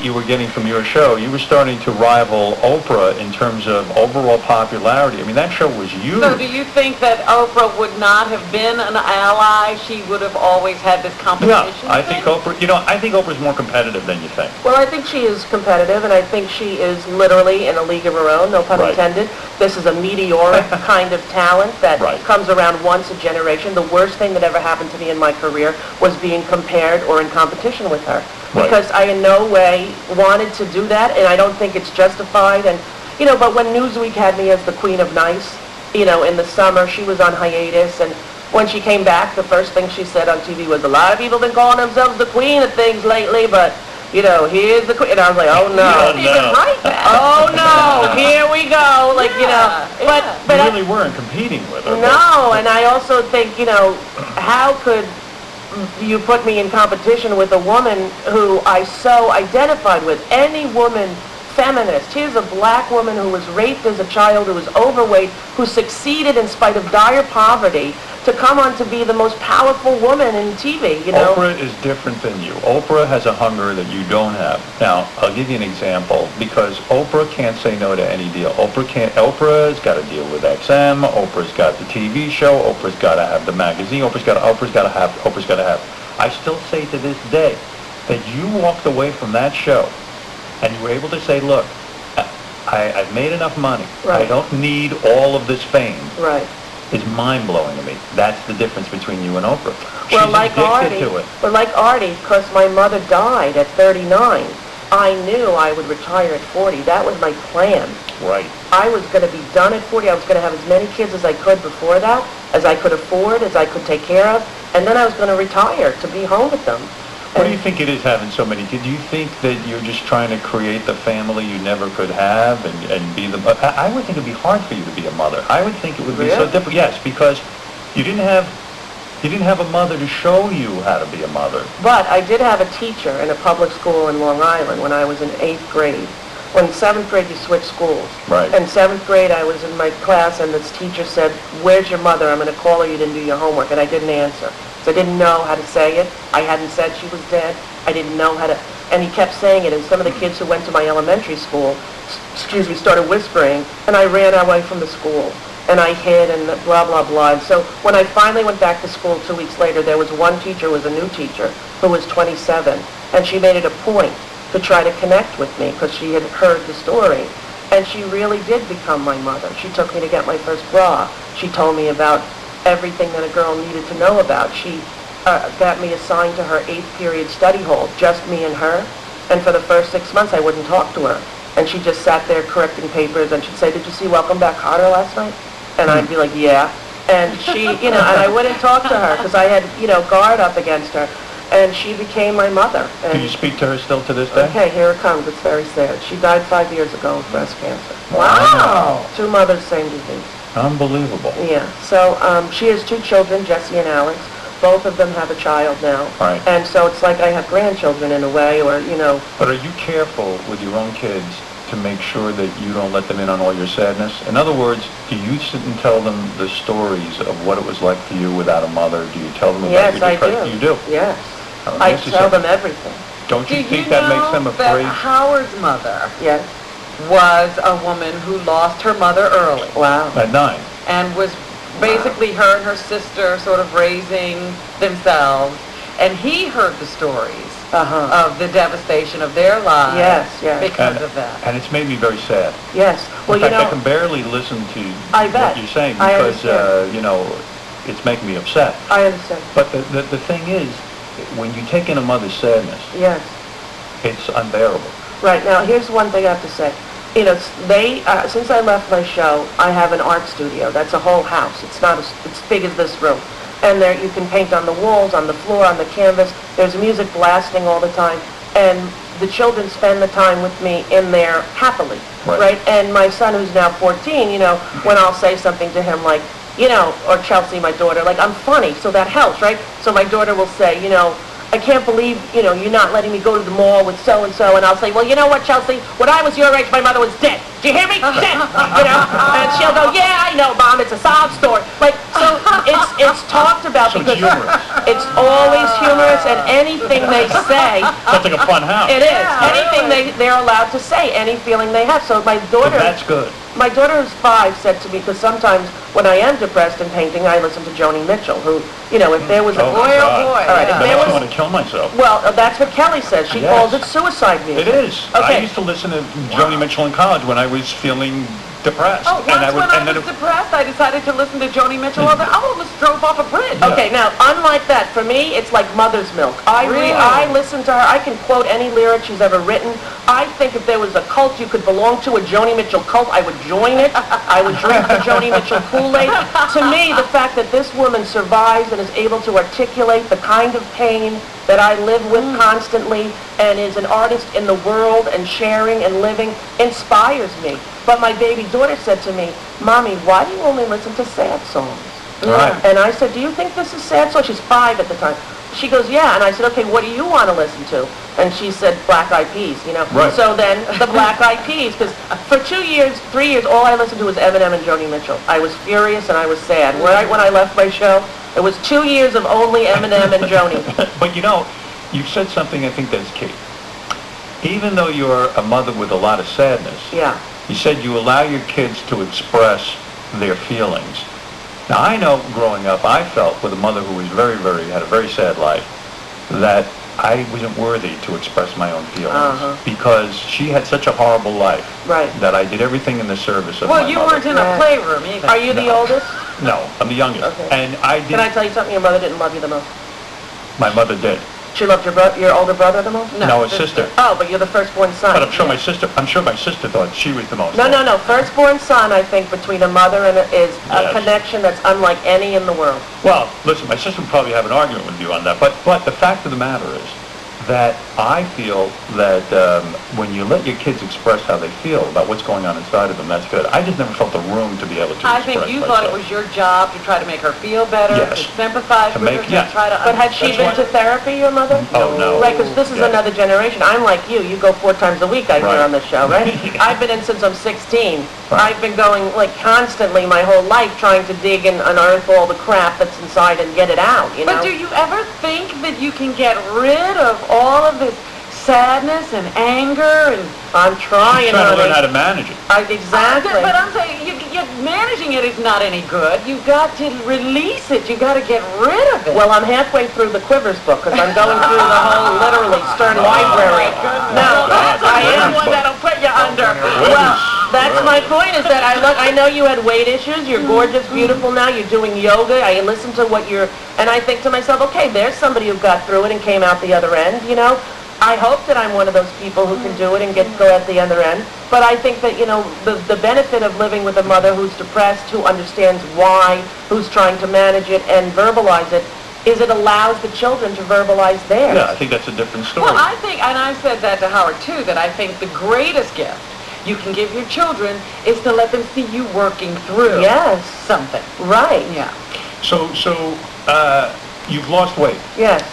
you were getting from your show, you were starting to rival Oprah in terms of overall popularity. I mean, that show was huge. So do you think that Oprah would not have been an ally? She would have always had this competition? Yeah, I think Oprah, I think Oprah's more competitive than you think. Well, I think she is competitive, and I think she is literally in a league of her own, no pun intended. This is a meteoric kind of talent that comes around once a generation. The worst thing that ever happened to me in my career was being compared or in competition with her. Because I in no way wanted to do that, and I don't think it's justified. And, but when Newsweek had me as the Queen of Nice, in the summer, she was on hiatus, and when she came back, the first thing she said on TV was, a lot of people have been calling themselves the Queen of things lately, but, here's the Queen. And I was like, oh, no. You didn't write that. Oh, no, here we go. Like, But you really weren't competing with her. No, and I also think, how could you put me in competition with a woman who I so identified with? Any woman, feminist. Here's a black woman who was raped as a child, who was overweight, who succeeded in spite of dire poverty to come on to be the most powerful woman in TV, Oprah is different than you. Oprah has a hunger that you don't have. Now, I'll give you an example, because Oprah can't say no to any deal. Oprah's got to deal with XM, Oprah's got the TV show, Oprah's got to have the magazine, Oprah's got to have. I still say to this day that you walked away from that show and you were able to say, look, I've made enough money. I don't need all of this fame. Is mind-blowing to me. That's the difference between you and Oprah. Well, She's like addicted to it. Well, like Artie, because my mother died at 39, I knew I would retire at 40. That was my plan. Right. I was going to be done at 40. I was going to have as many kids as I could before that, as I could afford, as I could take care of, and then I was going to retire to be home with them. What do you think it is having so many kids? Do you think that you're just trying to create the family you never could have and be the... I would think it would be hard for you to be a mother. I would think it would be so difficult. Yes, because you didn't have a mother to show you how to be a mother. But I did have a teacher in a public school in Long Island when I was in 8th grade. When 7th grade, you switch schools. Right. In 7th grade, I was in my class, and this teacher said, where's your mother? I'm going to call her. You didn't do your homework. And I didn't answer. So I didn't know how to say it. I hadn't said she was dead. I didn't know how to... And he kept saying it, and some of the kids who went to my elementary school, started whispering, and I ran away from the school. And I hid, and blah, blah, blah. And so when I finally went back to school 2 weeks later, there was one teacher who was a new teacher, who was 27, and she made it a point to try to connect with me because she had heard the story. And she really did become my mother. She took me to get my first bra. She told me about everything that a girl needed to know about. She got me assigned to her 8th period study hall, just me and her. And for the first 6 months, I wouldn't talk to her. And she just sat there correcting papers, and she'd say, did you see Welcome Back, Kotter last night? And I'd be like, yeah. And she, and I wouldn't talk to her because I had, guard up against her. And she became my mother. And do you speak to her still to this day? Okay, here it comes. It's very sad. She died 5 years ago of breast cancer. Wow. 2 mothers, same disease. Unbelievable. Yeah. So she has 2 children, Jesse and Alex. Both of them have a child now. Right. And so it's like I have grandchildren in a way, or, But are you careful with your own kids to make sure that you don't let them in on all your sadness? In other words, do you sit and tell them the stories of what it was like for you without a mother? Do you tell them about your depression? Yes, I do. You do? Yes. I tell them everything. Don't you think that makes them afraid? That Howard's mother Yes. was a woman who lost her mother early. Wow. At 9. And was basically her and her sister sort of raising themselves. And he heard the stories of the devastation of their lives because of that. And it's made me very sad. Yes. Well, in fact, I can barely listen to what you're saying because, it's making me upset. I understand. But the thing is, when you take in a mother's sadness, yes, it's unbearable. Right. Now, here's one thing I have to say. Since I left my show, I have an art studio. That's a whole house. It's not it's big as this room. And there you can paint on the walls, on the floor, on the canvas. There's music blasting all the time. And the children spend the time with me in there happily. Right? And my son, who's now 14, when I'll say something to him like, or Chelsea, my daughter, like, I'm funny, so that helps, right? So my daughter will say, I can't believe, you're not letting me go to the mall with so-and-so, and I'll say, well, you know what, Chelsea, when I was your age, my mother was dead. Do you hear me? Dead. And she'll go, yeah, I know, Mom, it's a sob story. So it's talked about So it's because humorous. it's always humorous, and anything they say, Sounds like a fun house. it is. Yeah, Anything really. they're allowed to say, any feeling they have. So my So daughter... that's good. My daughter, who's 5, said to me, because sometimes when I am depressed and painting, I listen to Joni Mitchell, who, if there was a... Oh, Boy, my oh, God. boy, All right, yeah. if there That makes me was... want to kill myself. Well, that's what Kelly says. She Yes. calls it suicide music. It is. I Okay. used to listen to Joni Mitchell in college when I was feeling depressed. Oh, once when I then was depressed, I decided to listen to Joni Mitchell. I almost drove off a bridge. Yeah. Okay, now, unlike that, for me, it's like mother's milk. Really? I listen to her. I can quote any lyric she's ever written. I think if there was a cult you could belong to, a Joni Mitchell cult, I would join it. I would drink the Joni Mitchell Kool-Aid. To me, the fact that this woman survives and is able to articulate the kind of pain that I live with constantly and is an artist in the world and sharing and living inspires me. But my baby daughter said to me, Mommy, why do you only listen to sad songs? Right. And I said, do you think this is sad song? She's 5 at the time. She goes, yeah. And I said, okay, what do you want to listen to? And she said, Black Eyed Peas, Right. So then the Black Eyed Peas, because for 2 years, 3 years, all I listened to was Eminem and Joni Mitchell. I was furious and I was sad. Right when I left my show, it was 2 years of only Eminem and Joni. But you've said something I think that's key. Even though you're a mother with a lot of sadness, Yeah. you said you allow your kids to express their feelings. Now, I know growing up, I felt with a mother who was had a very sad life, that I wasn't worthy to express my own feelings because she had such a horrible life Right. that I did everything in the service of Well, my you mother. weren't in a Yeah. playroom either. Are you the No. oldest? No, I'm the youngest. Okay. And I did, Can I tell you something? Your mother didn't love you the most. my mother did. She loved your older brother the most? No, a sister. Oh, but you're the firstborn son. But I'm sure my sister thought she was the most. No. Firstborn son, I think, between a mother and is a Yes. connection that's unlike any in the world. Well, listen, my sister would probably have an argument with you on that, but the fact of the matter is that I feel that when you let your kids express how they feel about what's going on inside of them, that's good. I just never felt the room to be able to I express think you myself. thought it was your job to try to make her feel better, Yes. to sympathize To with make- her, yeah. to try to But had she That's been why- to therapy, your mother? Oh, no. Right, because this is Yes. another generation. I'm like you. You go 4 times a week, I Right. hear on the show, right? Yeah. I've been in since I'm 16. Right. I've been going, constantly my whole life trying to dig and unearth all the crap that's inside and get it out, But do you ever think that you can get rid of all of this sadness and anger and... I'm trying, She's trying to learn how honey. to manage it. Exactly. But I'm saying, managing it is not any good. You've got to release it. You've got to get rid of it. Well, I'm halfway through the Quivers book because I'm going through the whole, literally, Stern Library. No, that's I am. the one that'll put you under. Well, that's my point is that I know you had weight issues. You're gorgeous, beautiful now. You're doing yoga. I listen to and I think to myself, okay, there's somebody who got through it and came out the other end, I hope that I'm one of those people who can do it and go at the other end. But I think that, the benefit of living with a mother who's depressed, who understands why, who's trying to manage it and verbalize it, is it allows the children to verbalize theirs. Yeah, I think that's a different story. Well, I think, and I said that to Howard too, that I think the greatest gift you can give your children is to let them see you working through Yes. something. Right. Yeah. So you've lost weight. Yes.